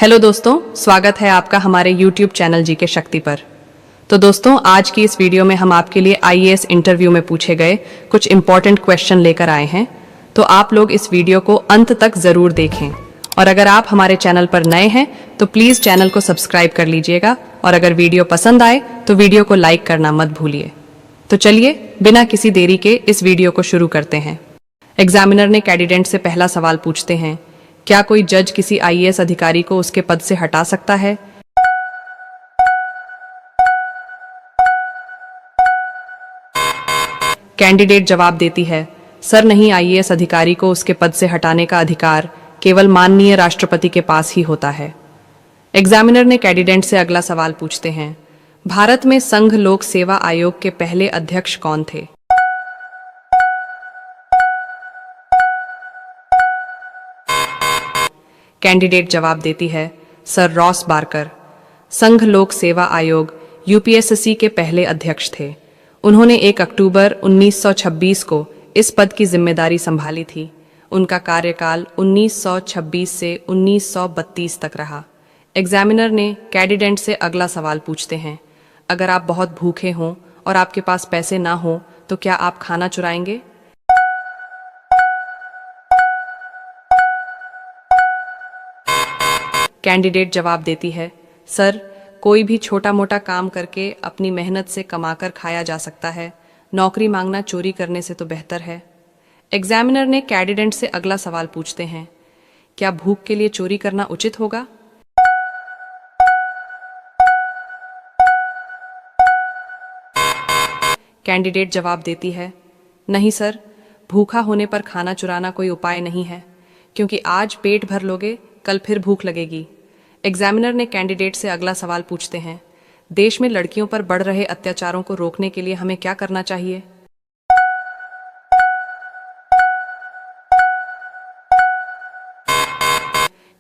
Hello दोस्तों, स्वागत है आपका हमारे YouTube चैनल जी के शक्ति पर। तो दोस्तों, आज की इस वीडियो में हम आपके लिए आईएएस इंटरव्यू में पूछे गए कुछ इंपॉर्टेंट क्वेश्चन लेकर आए हैं। तो आप लोग इस वीडियो को अंत तक जरूर देखें। और अगर आप हमारे चैनल पर नए हैं तो प्लीज चैनल को सब्सक्राइब कर लीजिएगा, और अगर वीडियो पसंद आए तो वीडियो को लाइक करना मत भूलिए। तो चलिए बिना किसी देरी के इस वीडियो को शुरू करते हैं। एग्जामिनर ने कैंडिडेट से पहला सवाल पूछते हैं, क्या कोई जज किसी आईएएस अधिकारी को उसके पद से हटा सकता है? कैंडिडेट जवाब देती है, सर नहीं, आईएएस अधिकारी को उसके पद से हटाने का अधिकार केवल माननीय राष्ट्रपति के पास ही होता है। एग्जामिनर ने कैंडिडेट से अगला सवाल पूछते हैं, भारत में संघ लोक सेवा आयोग के पहले अध्यक्ष कौन थे? कैंडिडेट जवाब देती है, सर रॉस बारकर। संघ लोक सेवा आयोग यूपीएससी के पहले अध्यक्ष थे। उन्होंने 1 अक्टूबर 1926 को इस पद की जिम्मेदारी संभाली थी। उनका कार्यकाल 1926 से 1932 तक रहा। एग्जामिनर ने कैंडिडेट से अगला सवाल पूछते हैं, अगर आप बहुत भूखे हों और आपके पास पैसे ना हो तो क्या आप खाना चुराएंगे? कैंडिडेट जवाब देती है, सर कोई भी छोटा मोटा काम करके अपनी मेहनत से कमाकर खाया जा सकता है। नौकरी मांगना चोरी करने से तो बेहतर है। एग्जामिनर ने कैंडिडेट से अगला सवाल पूछते हैं, क्या भूख के लिए चोरी करना उचित होगा? कैंडिडेट जवाब देती है, नहीं सर, भूखा होने पर खाना चुराना कोई उपाय नहीं है, क्योंकि आज पेट भर लोगे कल फिर भूख लगेगी। एग्जामिनर ने कैंडिडेट से अगला सवाल पूछते हैं, देश में लड़कियों पर बढ़ रहे अत्याचारों को रोकने के लिए हमें क्या करना चाहिए?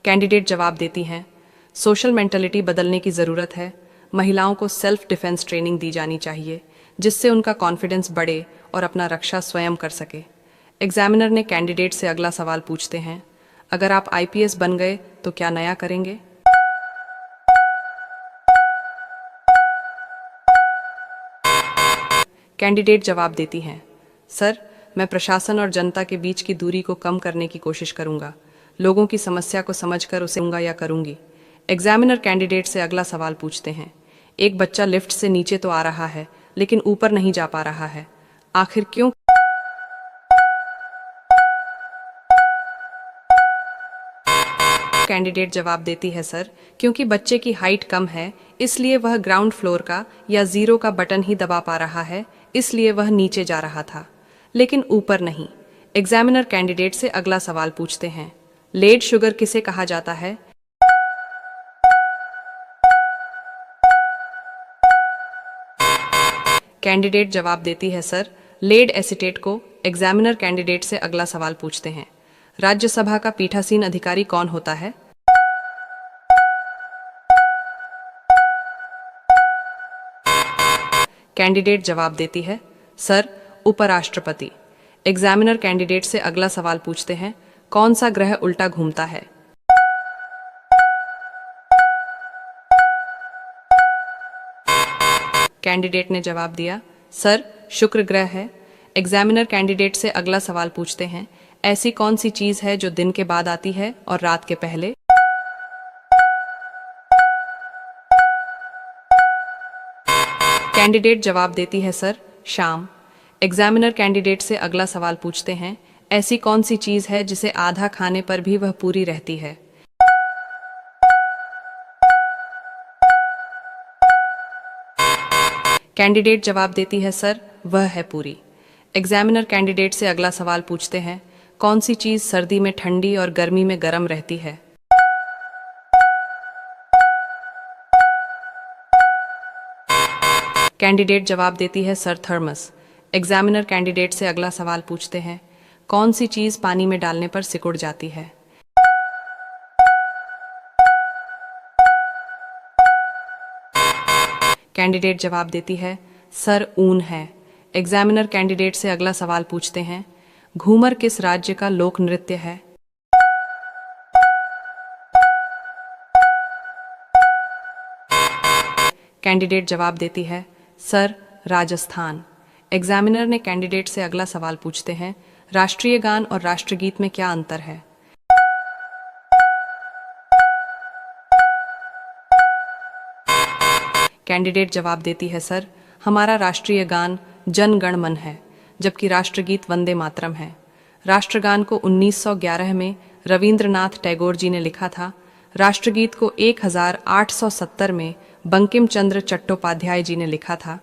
कैंडिडेट जवाब देती हैं, सोशल मेंटलिटी बदलने की जरूरत है। महिलाओं को सेल्फ डिफेंस ट्रेनिंग दी जानी चाहिए, जिससे उनका कॉन्फिडेंस बढ़े और अपना रक्षा स्वयं कर सके। एग्जामिनर ने कैंडिडेट से अगला सवाल पूछते हैं, अगर आप आईपीएस बन गए तो क्या नया करेंगे? कैंडिडेट जवाब देती हैं, सर मैं प्रशासन और जनता के बीच की दूरी को कम करने की कोशिश करूंगा। लोगों की समस्या को समझकर उसे दूंगा या करूंगी। एग्जामिनर कैंडिडेट से अगला सवाल पूछते हैं, एक बच्चा लिफ्ट से नीचे तो आ रहा है लेकिन ऊपर नहीं जा पा रहा है, आखिर क्यों? कैंडिडेट जवाब देती है, सर क्योंकि बच्चे की हाइट कम है, इसलिए वह ग्राउंड फ्लोर का या 0 का बटन ही दबा पा रहा है, इसलिए वह नीचे जा रहा था लेकिन ऊपर नहीं। एग्जामिनर कैंडिडेट से अगला सवाल पूछते हैं, लेड शुगर किसे कहा जाता है? कैंडिडेट जवाब देती है, सर लेड एसीटेट को। एग्जामिनर कैंडिडेट से अगला सवाल पूछते हैं, राज्यसभा का पीठासीन अधिकारी कौन होता है? कैंडिडेट जवाब देती है, सर उपराष्ट्रपति। एग्जामिनर कैंडिडेट से अगला सवाल पूछते हैं, कौन सा ग्रह उल्टा घूमता है? कैंडिडेट ने जवाब दिया, सर शुक्र ग्रह है। एग्जामिनर कैंडिडेट से अगला सवाल पूछते हैं, ऐसी कौन सी चीज है जो दिन के बाद आती है और रात के पहले? कैंडिडेट जवाब देती है, सर शाम। एग्जामिनर कैंडिडेट से अगला सवाल पूछते हैं, ऐसी कौन सी चीज है जिसे आधा खाने पर भी वह पूरी रहती है? कैंडिडेट जवाब देती है, सर वह है पूरी। एग्जामिनर कैंडिडेट से अगला सवाल पूछते हैं, कौन सी चीज सर्दी में ठंडी और गर्मी में गर्म रहती है? कैंडिडेट जवाब देती है, सर थर्मस। एग्जामिनर कैंडिडेट से अगला सवाल पूछते हैं, कौन सी चीज पानी में डालने पर सिकुड़ जाती है? कैंडिडेट जवाब देती है, सर ऊन है। एग्जामिनर कैंडिडेट से अगला सवाल पूछते हैं, घूमर किस राज्य का लोक नृत्य है? कैंडिडेट जवाब देती है, सर राजस्थान। एग्जामिनर ने कैंडिडेट से अगला सवाल पूछते हैं, राष्ट्रीय गान और राष्ट्रगीत में क्या अंतर है? कैंडिडेट जवाब देती है, सर हमारा राष्ट्रीय गान जन गण मन है, जबकि राष्ट्रगीत वंदे मातरम है। राष्ट्रगान को 1911 में रविंद्रनाथ टैगोर जी ने लिखा था। राष्ट्रगीत को 1870 में बंकिम चंद्र चट्टोपाध्याय जी ने लिखा था।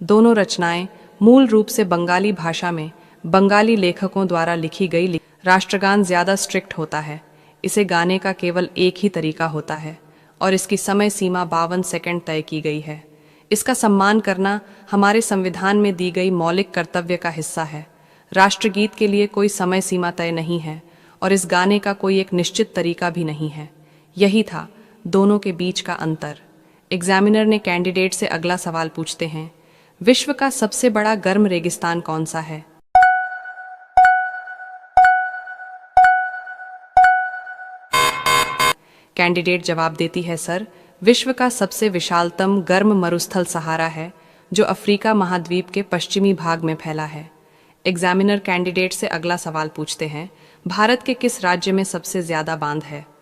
दोनों रचनाएं मूल रूप से बंगाली भाषा में बंगाली लेखकों द्वारा लिखी गई। राष्ट्रगान ज्यादा स्ट्रिक्ट होता है। इसे गाने का केवल एक ही तरीका होता है और इसकी समय सीमा 52 सेकंड तय की गई है। इसका सम्मान करना हमारे संविधान में दी गई मौलिक कर्तव्य का हिस्सा है। राष्ट्रगीत के लिए कोई समय सीमा तय नहीं है और इस गाने का कोई एक निश्चित तरीका भी नहीं है। यही था दोनों के बीच का अंतर। एग्जामिनर ने कैंडिडेट से अगला सवाल पूछते हैं, विश्व का सबसे बड़ा गर्म रेगिस्तान कौन सा है? कैंडिडेट जवाब देती है, सर विश्व का सबसे विशालतम गर्म मरुस्थल सहारा है, जो अफ्रीका महाद्वीप के पश्चिमी भाग में फैला है। एग्जामिनर कैंडिडेट से अगला सवाल पूछते हैं, भारत के किस राज्य में सबसे ज्यादा बांध है?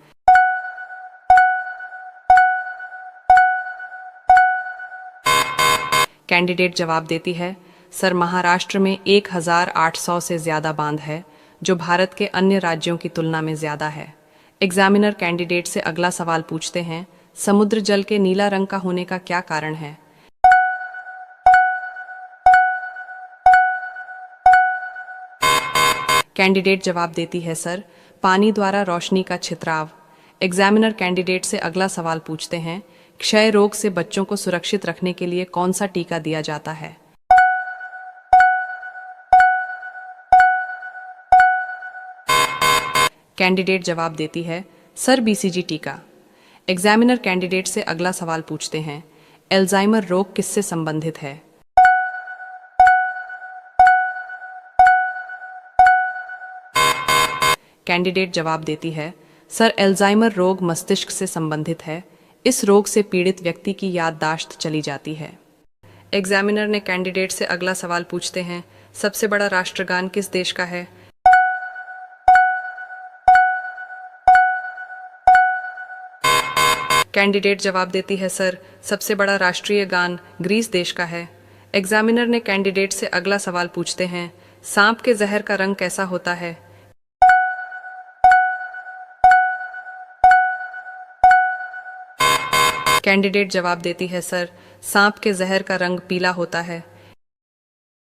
कैंडिडेट जवाब देती है, सर महाराष्ट्र में 1800 से ज्यादा बांध है, जो भारत के अन्य राज्यों की तुलना में ज्यादा है। एग्जामिनर कैंडिडेट से अगला सवाल पूछते हैं, समुद्र जल के नीला रंग का होने का क्या कारण है? कैंडिडेट जवाब देती है, सर पानी द्वारा रोशनी का छितराव। एग्जामिनर कैंडिडेट से अगला सवाल पूछते हैं, क्षय रोग से बच्चों को सुरक्षित रखने के लिए कौन सा टीका दिया जाता है? कैंडिडेट जवाब देती है, सर बीसीजी टीका। एग्जामिनर कैंडिडेट से अगला सवाल पूछते हैं, एल्जाइमर रोग किससे संबंधित है? कैंडिडेट जवाब देती है, सर एल्जाइमर रोग मस्तिष्क से संबंधित है। इस रोग से पीड़ित व्यक्ति की याददाश्त चली जाती है। एग्जामिनर ने कैंडिडेट से अगला सवाल पूछते हैं, सबसे बड़ा राष्ट्रगान किस देश का है? कैंडिडेट जवाब देती है, सर सबसे बड़ा राष्ट्रीय गान ग्रीस देश का है। एग्जामिनर ने कैंडिडेट से अगला सवाल पूछते हैं, सांप के जहर का रंग कैसा होता है? कैंडिडेट जवाब देती है, सर सांप के जहर का रंग पीला होता है।